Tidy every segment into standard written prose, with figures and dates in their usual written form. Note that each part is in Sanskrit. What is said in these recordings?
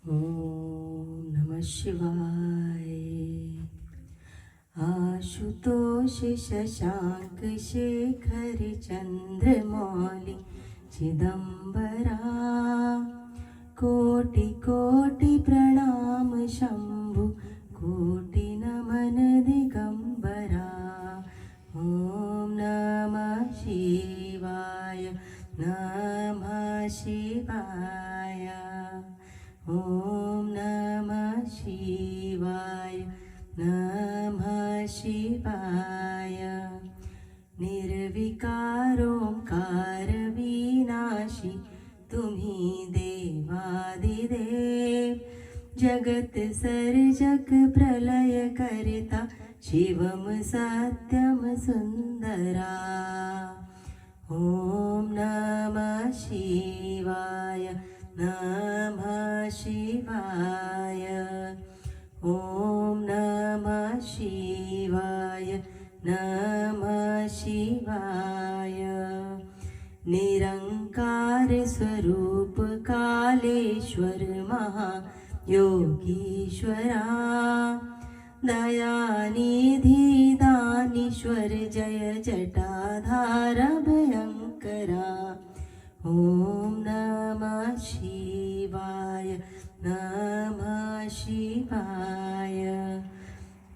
ओम नमः शिवाय। आशुतोष शशांक शेखर चंद्रमौली चिदंबरा, कोटि कोटि प्रणाम शंभु, कोटि नमन दिगंबरा। ओम नमः शिवाय, नमः शिवाय। ओम नमः शिवाय, नमः शिवाय। निर्विकारोंकार विनाशी तुम्ही देवादिदेव, जगत सर्जक प्रलय करता शिवम सत्यम सुंदरा। ओम नमः शिवाय, नमः शिवाय। ओम नमः शिवाय, नमः शिवाय। निरंकार स्वरूप कालेश्वर महायोगीश्वरा, दयानिधि दानीश्वर जय जटाधार भयंकरा। ओम नमः शिवाय, नमः शिवाय।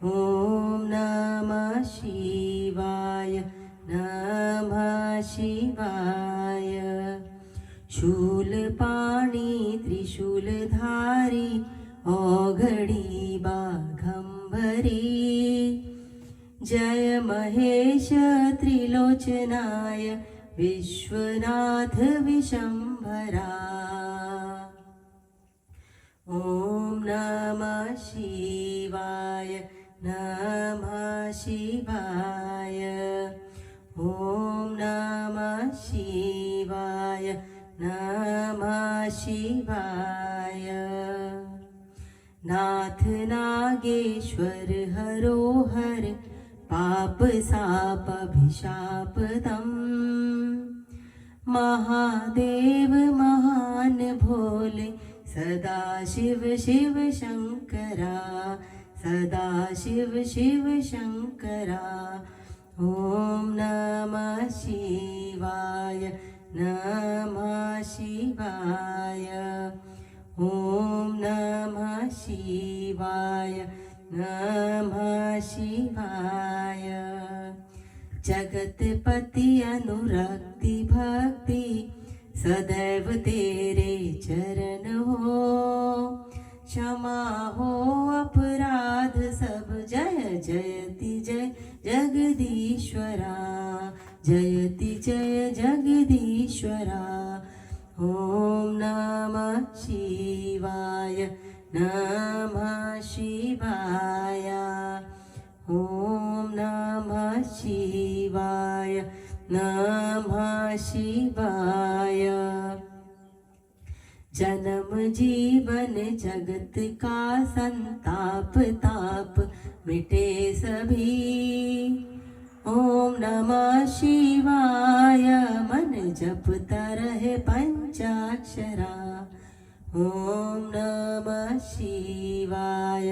ओम नमः शिवाय, नमः शिवाय। शूलपाणी त्रिशूलधारी औघड़ी बाघंबरी, जय महेश त्रिलोचनाय विश्वनाथ विशंभरा। ओम नमः शिवाय, नमः शिवाय। ओम नमः शिवाय, नमः शिवाय। नाथ नागेश्वर हरोहर, पाप साप अभिशापदम, महादेव महान भोले सदा शिव शिव शंकरा, सदा शिव शिव शंकरा। ओम नमः शिवाय, नमः शिवाय। ओम नमः शिवाय, नमः शिवाय। जगतपति अनुरक्ति भक्ति सदैव तेरे चरण हो, क्षमा हो अपराध सब, जय जयति जय जगदीश्वरा, जयति जय जगदीश्वरा। ओम नमः शिवाय, नमः शिवाय। ओम नमः शिवाय, नमः शिवाय। जन्म जीवन जगत का संताप ताप मिटे सभी, ओम नमः शिवाय मन जपता रहे पंचाक्षरा। ओम नमः शिवाय,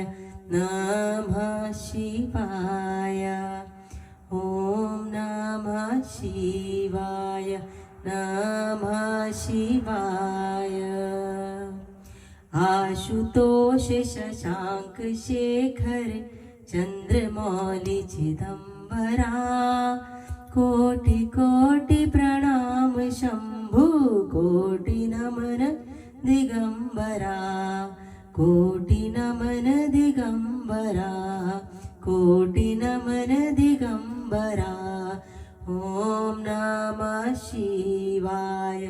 नमः शिवाय। ओम नमः शिवाय, नमः शिवाय। आशुतोष शशांक शेखर चंद्रमौली चिदंबरा, कोटि कोटि प्रणाम शंभु, कोटि नमन दिगंबरा, कोटि नमन दिगंबरा, कोटि नमन दिगंबरा। ओम नमः शिवाय,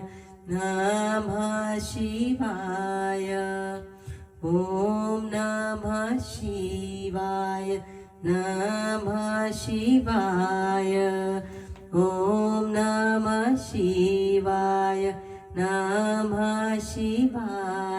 नमः शिवाय। ओम नमः शिवाय, नमः शिवाय। ओम नमः शिवाय, नमः शिवाय।